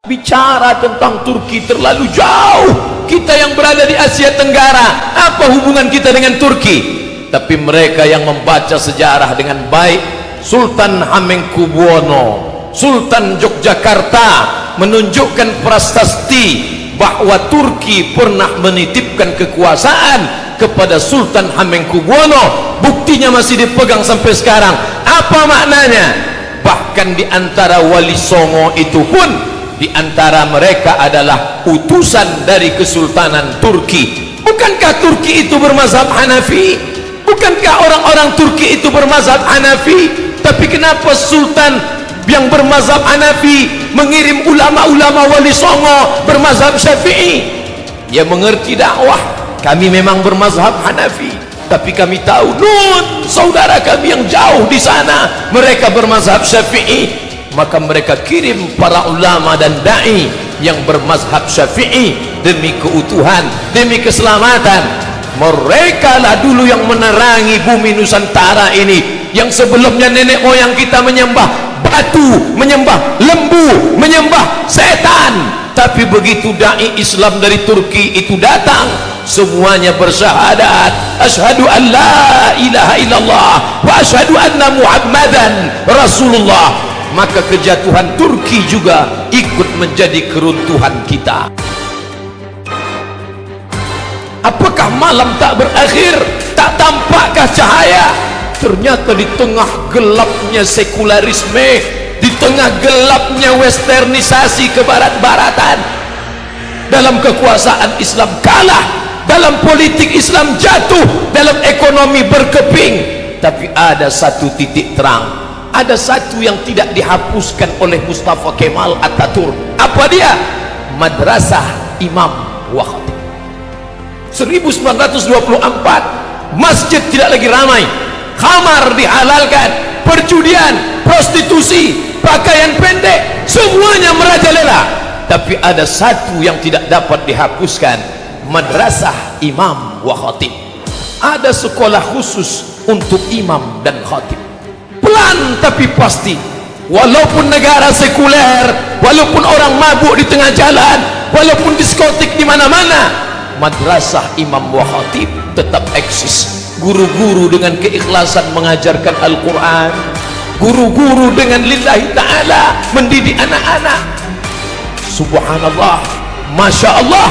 Bicara tentang Turki terlalu jauh. Kita yang berada di Asia Tenggara, apa hubungan kita dengan Turki? Tapi mereka yang membaca sejarah dengan baik, Sultan Hamengkubuwono, Sultan Yogyakarta menunjukkan prasasti bahwa Turki pernah menitipkan kekuasaan kepada Sultan Hamengkubuwono. Buktinya masih dipegang sampai sekarang. Apa maknanya? Bahkan di antara Wali Songo itu pun, di antara mereka adalah utusan dari Kesultanan Turki. Bukankah Turki itu bermazhab Hanafi? Bukankah orang-orang Turki itu bermazhab Hanafi? Tapi kenapa Sultan yang bermazhab Hanafi mengirim ulama-ulama Wali Songo bermazhab Syafi'i? Dia mengerti dakwah. Kami memang bermazhab Hanafi, tapi kami tahu saudara kami yang jauh di sana mereka bermazhab Syafi'i. Maka mereka kirim para ulama dan da'i yang bermazhab Syafi'i demi keutuhan, demi keselamatan. Mereka lah dulu yang menerangi bumi Nusantara ini, yang sebelumnya nenek moyang kita menyembah batu, menyembah lembu, menyembah setan. Tapi begitu da'i Islam dari Turki itu datang, semuanya bersyahadat, asyhadu an la ilaha illallah wa asyhadu anna Muhammadan Rasulullah. Maka kejatuhan Turki juga ikut menjadi keruntuhan kita. Apakah malam tak berakhir? Tak tampakkah cahaya? Ternyata di tengah gelapnya sekularisme, di tengah gelapnya westernisasi kebarat-baratan, dalam kekuasaan Islam kalah, dalam politik Islam jatuh, dalam ekonomi berkeping. Tapi ada satu titik terang, ada satu yang tidak dihapuskan oleh Mustafa Kemal Atatürk. Apa dia? Madrasah Imam wa Khatib. 1924 masjid tidak lagi ramai, khamar dihalalkan, perjudian, prostitusi, pakaian pendek, semuanya merajalela. Tapi ada satu yang tidak dapat dihapuskan, Madrasah Imam wa Khatib. Ada sekolah khusus untuk imam dan khatib. Pelan tapi pasti, walaupun negara sekuler, walaupun orang mabuk di tengah jalan, walaupun diskotik di mana-mana, Madrasah Imam wa Khatib tetap eksis. Guru-guru dengan keikhlasan mengajarkan Al-Quran, guru-guru dengan lillahi ta'ala mendidik anak-anak. Subhanallah, Masya Allah,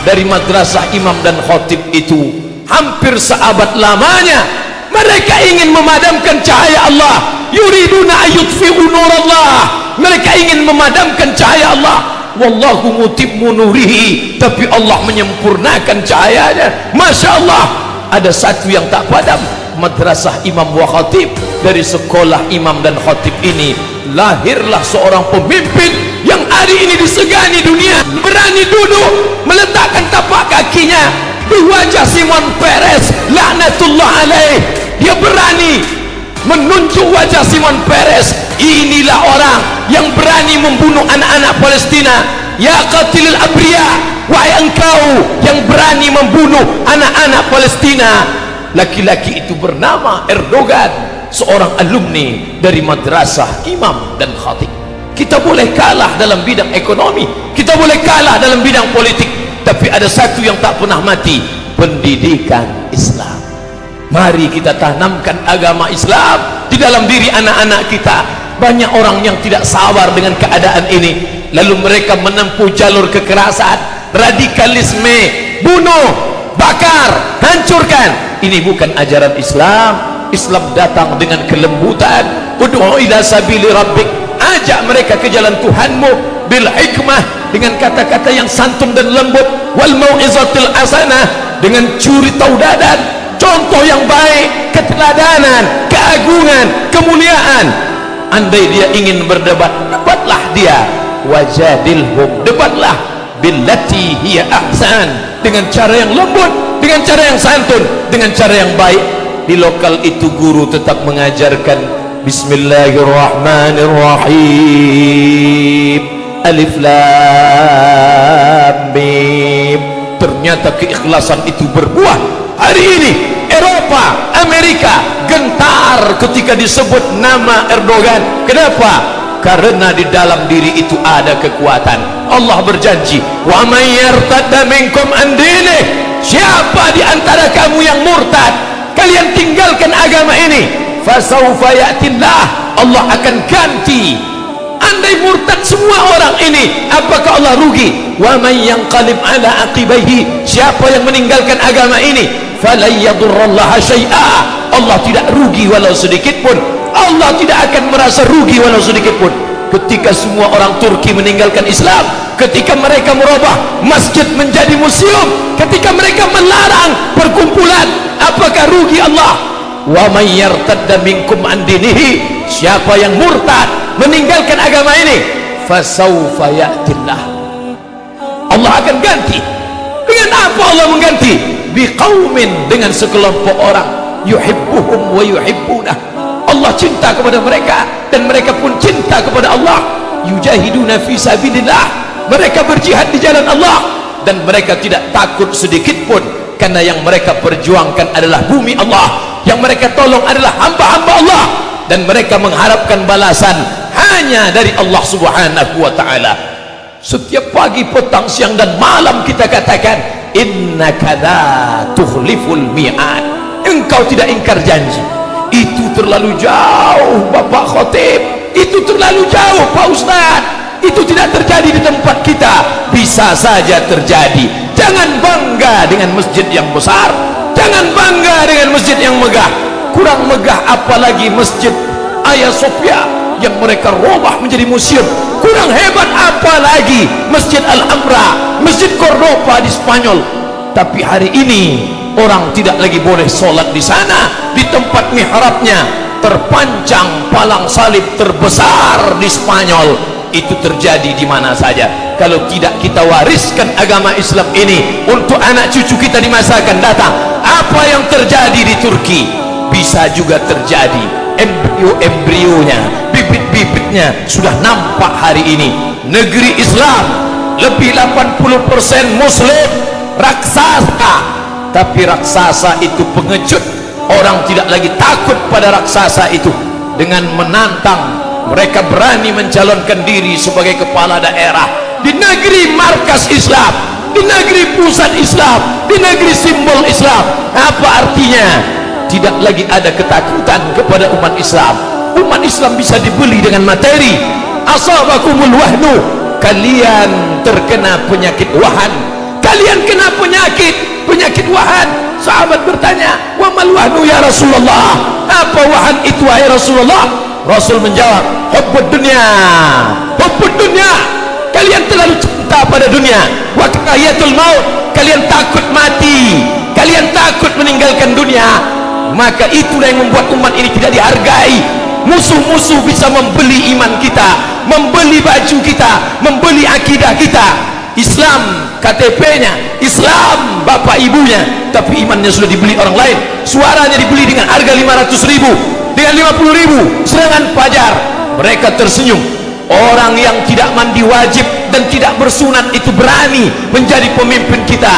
dari Madrasah Imam dan Khatib itu hampir seabad lamanya mereka ingin memadamkan cahaya Allah. Yuriduna ayyutfi'u nurallah. Mereka ingin memadamkan cahaya Allah. Wallahu mutimmu nurihi. Tapi Allah menyempurnakan cahayanya. Masya Allah, ada satu yang tak padam. Madrasah Imam wa Khatib. Dari sekolah imam dan khatib ini lahirlah seorang pemimpin yang hari ini disegani dunia. Berani duduk meletakkan tapak kakinya di wajah Simon Peres, laknatullah alaih. Dia berani menunjuk wajah Simon Peres. Inilah orang yang berani membunuh anak-anak Palestina. Ya qatilil abriya, wahai engkau yang berani membunuh anak-anak Palestina. Laki-laki itu bernama Erdogan, seorang alumni dari Madrasah Imam dan Khatib. Kita boleh kalah dalam bidang ekonomi, kita boleh kalah dalam bidang politik, tapi ada satu yang tak pernah mati, pendidikan Islam. Mari kita tanamkan agama Islam di dalam diri anak-anak kita. Banyak orang yang tidak sabar dengan keadaan ini, lalu mereka menempuh jalur kekerasan, radikalisme, bunuh, bakar, hancurkan. Ini bukan ajaran Islam. Islam datang dengan kelembutan. Ud'u ila sabili rabbik, ajak mereka ke jalan Tuhanmu bil hikmah, dengan kata-kata yang santun dan lembut, wal mau'izatil hasanah, dengan curi taudadan, contoh yang baik, keteladanan, keagungan, kemuliaan. Andai dia ingin berdebat, debatlah dia. Wajadilhum, debatlah billati hiya ahsan, dengan cara yang lembut, dengan cara yang santun, dengan cara yang baik. Di lokal itu guru tetap mengajarkan Bismillahirrahmanirrahim, Alif Lam Mim. Ternyata keikhlasan itu berbuah. Hari ini Eropa, Amerika gentar ketika disebut nama Erdogan. Kenapa? karena di dalam diri itu ada kekuatan. Allah berjanji, wa may yartadda minkum an dinih, siapa di antara kamu yang murtad, kalian tinggalkan agama ini, fasawfa ya'tillah, Allah akan ganti. Andai murtad semua orang ini, apakah Allah rugi? Wa may yanqalib ala aqibaihi, siapa yang meninggalkan agama ini, falan yadurrallaha syai'a, Allah tidak rugi walau sedikit pun. Allah tidak akan merasa rugi walau sedikit pun. Ketika semua orang Turki meninggalkan Islam, ketika mereka merubah masjid menjadi museum, ketika mereka melarang perkumpulan, apakah rugi Allah? Wa may yartadda minkum an dinihi, siapa yang murtad meninggalkan agama ini, fasawfa ya'tillah, Allah akan ganti. Dengan apa Allah mengganti? Biqaumin, dengan sekelompok orang, yuhibbuhum wa yuhibbunah, Allah cinta kepada mereka dan mereka pun cinta kepada Allah. Yujahiduna fi sabilillah, mereka berjihad di jalan Allah dan mereka tidak takut sedikit pun, karena yang mereka perjuangkan adalah bumi Allah, yang mereka tolong adalah hamba-hamba Allah, dan mereka mengharapkan balasan hanya dari Allah Subhanahu wa ta'ala. Setiap pagi, petang, siang dan malam kita katakan, innaka la tukhliful mi'ad, engkau tidak ingkar janji. Itu terlalu jauh Bapak Khotib, itu terlalu jauh Pak Ustaz, itu tidak terjadi di tempat kita. Bisa saja terjadi. Jangan bangga dengan masjid yang besar, jangan bangga dengan masjid yang megah. Kurang megah apalagi masjid Hagia Sophia yang mereka robah menjadi museum. Kurang hebat apalagi Masjid Al-Amra, Masjid Cordoba di Spanyol. Tapi hari ini orang tidak lagi boleh sholat di sana. Di tempat mihrabnya terpancang palang salib terbesar di Spanyol. Itu terjadi di mana saja. Kalau tidak kita wariskan agama Islam ini untuk anak cucu kita di masa akan datang, apa yang terjadi di Turki bisa juga terjadi. Embrio-embrionya, bibit-bibitnya sudah nampak hari ini. Negeri Islam lebih 80% Muslim, raksasa. Tapi raksasa itu pengecut. Orang tidak lagi takut pada raksasa itu. Dengan menantang, mereka berani mencalonkan diri sebagai kepala daerah di negeri markas Islam, di negeri pusat Islam, di negeri simbol Islam. Apa artinya? Tidak lagi ada ketakutan kepada umat Islam. Umat Islam bisa dibeli dengan materi. Asabakumul wahnu, kalian terkena penyakit wahan, kalian kena penyakit wahan. Sahabat bertanya, wa mal wahnu ya Rasulullah, apa wahan itu wahai Rasulullah? Rasul menjawab, hubbud dunya, hubbud dunya, kalian terlalu cinta pada dunia. Wa karahiyatul maut, kalian takut mati, kalian takut meninggalkan dunia. Maka itulah yang membuat umat ini tidak dihargai. Musuh-musuh bisa membeli iman kita, membeli baju kita, membeli akidah kita. Islam KTP-nya, Islam bapak ibunya, tapi imannya sudah dibeli orang lain. Suaranya dibeli dengan harga 500.000, dengan 50.000 serangan fajar. Mereka tersenyum. Orang yang tidak mandi wajib dan tidak bersunat itu berani menjadi pemimpin kita.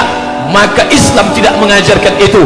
Maka Islam tidak mengajarkan itu.